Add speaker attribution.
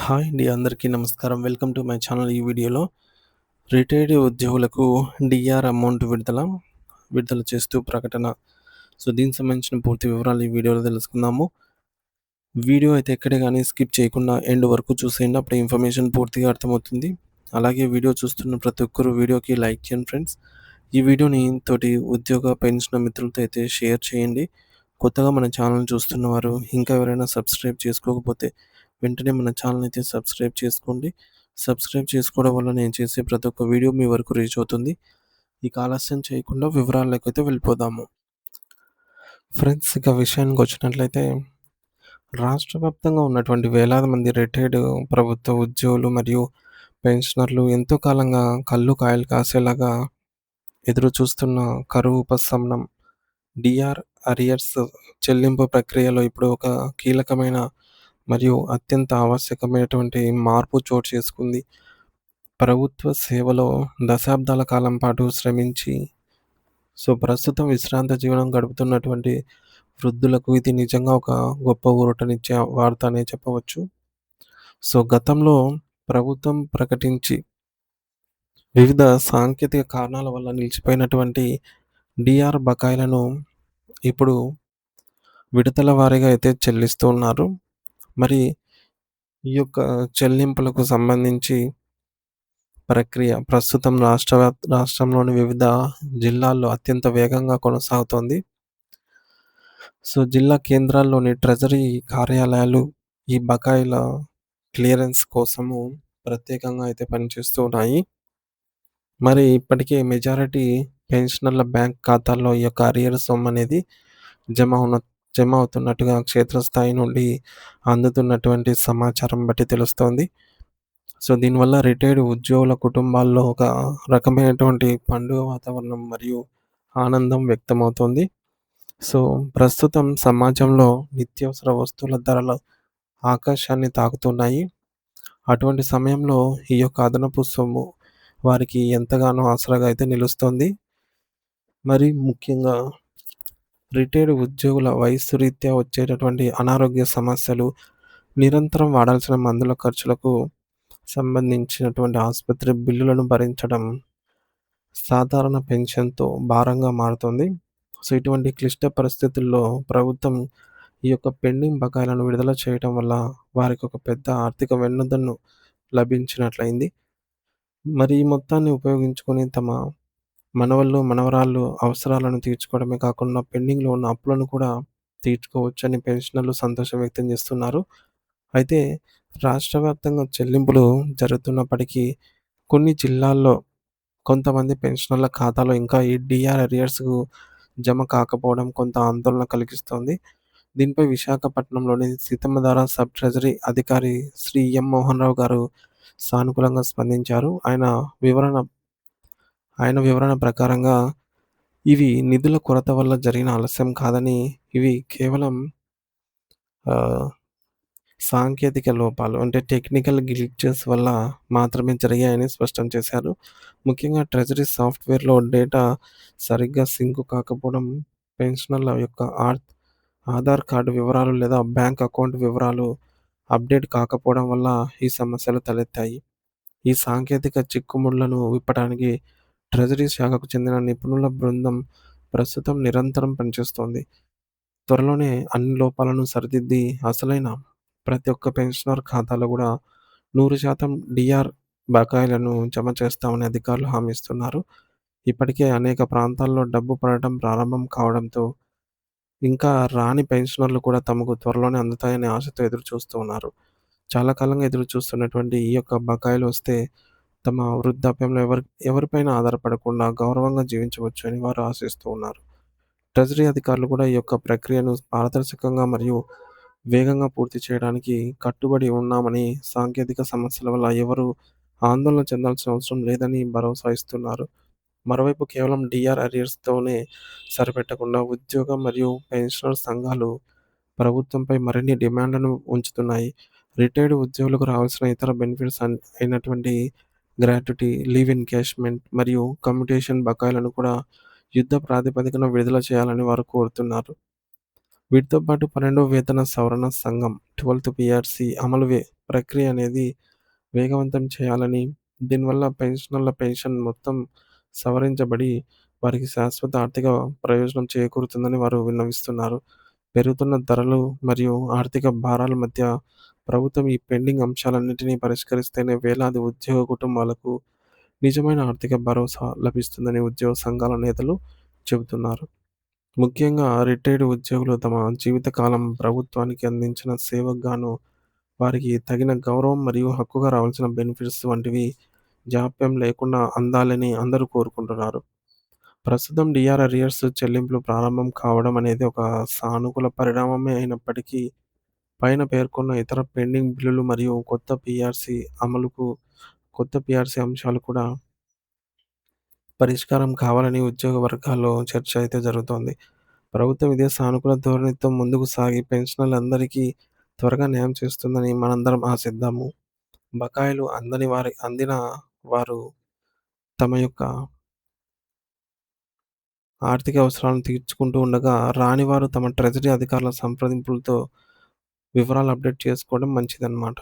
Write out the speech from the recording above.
Speaker 1: Hi అండి. అందరికీ నమస్కారం. Welcome to my channel. ఈ వీడియోలో రిటైర్డ్ ఉద్యోగులకు డీఆర్ అమౌంట్ విడుదల చేస్తూ ప్రకటన. దీనికి సంబంధించిన పూర్తి వివరాలు ఈ వీడియోలో తెలుసుకుందాము. వీడియో అయితే ఎక్కడే గానీ స్కిప్ చేయకుండా ఎండ్ వరకు చూసేయండి. అప్పుడు ఇన్ఫర్మేషన్ పూర్తిగా అర్థమవుతుంది. అలాగే వీడియో చూస్తున్న ప్రతి ఒక్కరు వీడియోకి లైక్ చేయండి ఫ్రెండ్స్. ఈ వీడియోని తోటి ఉద్యోగ పెన్షన్ మిత్రులతో అయితే షేర్ చేయండి. కొత్తగా మన ఛానల్ చూస్తున్నవారు ఇంకా ఎవరైనా సబ్స్క్రైబ్ చేసుకోకపోతే వెంటనే మన ఛానల్ అయితే సబ్స్క్రైబ్ చేసుకోండి. సబ్స్క్రైబ్ చేసుకోవడం వల్ల నేను చేసే ప్రతి ఒక్క వీడియో మీ వరకు రీచ్ అవుతుంది. ఇక ఆలస్యం చేయకుండా వివరాల్లోకైతే వెళ్ళిపోదాము. ఫ్రెండ్స్, ఇక విషయానికి వచ్చినట్లయితే రాష్ట్ర వ్యాప్తంగా ఉన్నటువంటి వేలాది మంది రిటైర్డ్ ప్రభుత్వ ఉద్యోగులు మరియు పెన్షనర్లు ఎంతో కాలంగా కళ్ళు కాయలు కాసేలాగా ఎదురు చూస్తున్న కరువు ఉపశమనం డీఆర్ అరియర్స్ చెల్లింపు ప్రక్రియలో ఇప్పుడు ఒక కీలకమైన మరియు అత్యంత ఆవశ్యకమైనటువంటి మార్పు చోటు చేసుకుంది. ప్రభుత్వ సేవలో దశాబ్దాల కాలం పాటు శ్రమించి ప్రస్తుతం విశ్రాంత జీవనం గడుపుతున్నటువంటి వృద్ధులకు ఇది నిజంగా ఒక గొప్ప ఊరటనిచ్చే వార్త అనే చెప్పవచ్చు. గతంలో ప్రభుత్వం ప్రకటించి వివిధ సాంకేతిక కారణాల వల్ల నిలిచిపోయినటువంటి డీఆర్ బకాయిలను ఇప్పుడు విడతల వారీగా అయితే చెల్లిస్తూ ఉన్నారు. మరి ఈ యొక్క చెల్లింపులకు సంబంధించి ప్రక్రియ ప్రస్తుతం రాష్ట్రంలోని వివిధ జిల్లాల్లో అత్యంత వేగంగా కొనసాగుతోంది. జిల్లా కేంద్రాల్లోని ట్రెజరీ కార్యాలయాలు ఈ బకాయిల క్లియరెన్స్ కోసము ప్రత్యేకంగా అయితే పనిచేస్తూ ఉన్నాయి. మరి ఇప్పటికే మెజారిటీ పెన్షనర్ల బ్యాంక్ ఖాతాల్లో ఈ యొక్క అరియర్ సొమ్ము అనేది జమ ఉన్న జమ అవుతున్నట్టుగా క్షేత్రస్థాయి నుండి అందుతున్నటువంటి సమాచారం బట్టి తెలుస్తోంది. దీనివల్ల రిటైర్డ్ ఉద్యోగుల కుటుంబాల్లో ఒక రకమైనటువంటి పండుగ వాతావరణం మరియు ఆనందం వ్యక్తమవుతోంది. ప్రస్తుతం సమాజంలో నిత్యావసర వస్తువుల ధరలు ఆకాశాన్ని తాకుతున్నాయి. అటువంటి సమయంలో ఈ యొక్క అదనపు సొమ్ము వారికి ఎంతగానో ఆసరాగా అయితే నిలుస్తోంది. మరి ముఖ్యంగా రిటైర్డ్ ఉద్యోగుల వయస్సు రీత్యా వచ్చేటటువంటి అనారోగ్య సమస్యలు, నిరంతరం వాడాల్సిన మందుల ఖర్చులకు సంబంధించినటువంటి ఆసుపత్రి బిల్లులను భరించడం సాధారణ పెన్షన్‌తో భారంగా మారుతుంది. ఇటువంటి క్లిష్ట పరిస్థితుల్లో ప్రభుత్వం ఈ యొక్క పెండింగ్ బకాయిలను విడుదల చేయటం వల్ల వారికి ఒక పెద్ద ఆర్థిక వెన్నుదన్ను లభించినట్లయింది. మరి ఈ మొత్తాన్ని ఉపయోగించుకొని తమ మనవళ్ళు, మనవరాళ్ళు అవసరాలను తీర్చుకోవడమే కాకుండా పెండింగ్‌లో ఉన్న అప్పులను కూడా తీర్చుకోవచ్చని పెన్షనర్లు సంతోషం వ్యక్తం చేస్తున్నారు. అయితే రాష్ట్ర వ్యాప్తంగా చెల్లింపులు జరుగుతున్నప్పటికీ కొన్ని జిల్లాల్లో కొంతమంది పెన్షనర్ల ఖాతాలో ఇంకా ఈ డీఆర్ అరియర్స్‌కు జమ కాకపోవడం కొంత ఆందోళన కలిగిస్తోంది. దీనిపై విశాఖపట్నంలోని సీతమ్మధార సబ్ ట్రెజరీ అధికారి శ్రీ ఎం. మోహన్ రావు గారు సానుకూలంగా స్పందించారు. ఆయన వివరణ ప్రకారంగా ఇవి నిధుల కొరత వల్ల జరిగిన ఆలస్యం కాదని, ఇవి కేవలం ఆహ్, సాంకేతిక లోపాలు అంటే టెక్నికల్ గ్లిచెస్ వల్ల మాత్రమే జరిగాయని స్పష్టం చేశారు. ముఖ్యంగా ట్రెజరీ సాఫ్ట్‌వేర్‌లో డేటా సరిగ్గా సింక్ కాకపోవడం, పెన్షనర్ల యొక్క ఆధార్ కార్డ్ వివరాలు లేదా బ్యాంక్ అకౌంట్ వివరాలు అప్డేట్ కాకపోవడం వల్ల ఈ సమస్యలు తలెత్తాయి. ఈ సాంకేతిక చిక్కుముళ్లను విప్పడానికి ట్రెజరీ శాఖకు చెందిన నిపుణుల బృందం ప్రస్తుతం నిరంతరం పనిచేస్తోంది. త్వరలోనే అన్ని లోపాలను సరిదిద్ది అసలైన ప్రతి ఒక్క పెన్షనర్ ఖాతాలో కూడా 100% డీఆర్ బకాయిలను జమ చేస్తామని అధికారులు హామీ ఇస్తున్నారు. ఇప్పటికే అనేక ప్రాంతాల్లో డబ్బు పడటం ప్రారంభం కావడంతో ఇంకా రాని పెన్షనర్లు కూడా తమకు త్వరలోనే అందుతాయనే ఆశతో ఎదురు చూస్తూ ఉన్నారు. చాలా కాలంగా ఎదురు చూస్తున్నటువంటి ఈ యొక్క బకాయిలు వస్తే తమ వృద్ధాప్యంలో ఎవరిపైన ఆధారపడకుండా గౌరవంగా జీవించవచ్చు అని వారు ఆశిస్తూ ఉన్నారు. ట్రెజరీ అధికారులు కూడా ఈ యొక్క ప్రక్రియను పారదర్శకంగా మరియు వేగంగా పూర్తి చేయడానికి కట్టుబడి ఉన్నామని, సాంకేతిక సమస్యల వల్ల ఎవరు ఆందోళన చెందాల్సిన అవసరం లేదని భరోసా ఇస్తున్నారు. మరోవైపు కేవలం డీఆర్ అరియర్స్‌తోనే సరిపెట్టకుండా ఉద్యోగ మరియు పెన్షనర్ సంఘాలు ప్రభుత్వంపై మరిన్ని డిమాండ్లను ఉంచుతున్నాయి. రిటైర్డ్ ఉద్యోగులకు రావాల్సిన ఇతర బెనిఫిట్స్ అయినటువంటి గ్రాట్యుటీ, లీవ్ ఎన్‌క్యాష్‌మెంట్ మరియు కమ్యుటేషన్ బకాయిలను కూడా యుద్ధ ప్రాతిపదికన విడుదల చేయాలని వారు కోరుతున్నారు. వీటితో పాటు 12వ వేతన సవరణ సంఘం 12థ్ పీఆర్‌సీ అమలు ప్రక్రియ అనేది వేగవంతం చేయాలని, దీనివల్ల పెన్షనర్ల పెన్షన్ మొత్తం సవరించబడి, వారికి శాశ్వత ఆర్థిక ప్రయోజనం చేకూరుతుందని వారు విన్నవిస్తున్నారు. పెరుగుతున్న ధరలు మరియు ఆర్థిక భారాల మధ్య ప్రభుత్వం ఈ పెండింగ్ అంశాలన్నిటినీ పరిష్కరిస్తేనే వేలాది ఉద్యోగ కుటుంబాలకు నిజమైన ఆర్థిక భరోసా లభిస్తుందని ఉద్యోగ సంఘాల నేతలు చెబుతున్నారు. ముఖ్యంగా రిటైర్డ్ ఉద్యోగులు తమ జీవితకాలం ప్రభుత్వానికి అందించిన సేవకు గాను వారికి తగిన గౌరవం మరియు హక్కుగా రావాల్సిన బెనిఫిట్స్ వంటివి జాప్యం లేకుండా అందాలని అందరూ కోరుకుంటున్నారు. ప్రస్తుతం డీఆర్ అరియర్స్ చెల్లింపులు ప్రారంభం కావడం అనేది ఒక సానుకూల పరిణామమే అయినప్పటికీ, పైన పేర్కొన్న ఇతర పెండింగ్ బిల్లులు మరియు కొత్త పీఆర్సీ అంశాలు కూడా పరిష్కారం కావాలని ఉద్యోగ వర్గాల్లో చర్చ అయితే జరుగుతోంది. ప్రభుత్వం ఇదే సానుకూల ధోరణితో ముందుకు సాగి పెన్షనర్లందరికీ త్వరగా న్యాయం చేస్తుందని మనందరం ఆశిద్దాము. బకాయిలు అందిన వారు తమ యొక్క ఆర్థిక అవసరాలను తీర్చుకుంటూ ఉండగా, రాని వారు తమ ట్రెజరీ అధికారుల సంప్రదింపులతో వివరాలు అప్డేట్ చేసుకోవడం మంచిదన్నమాట.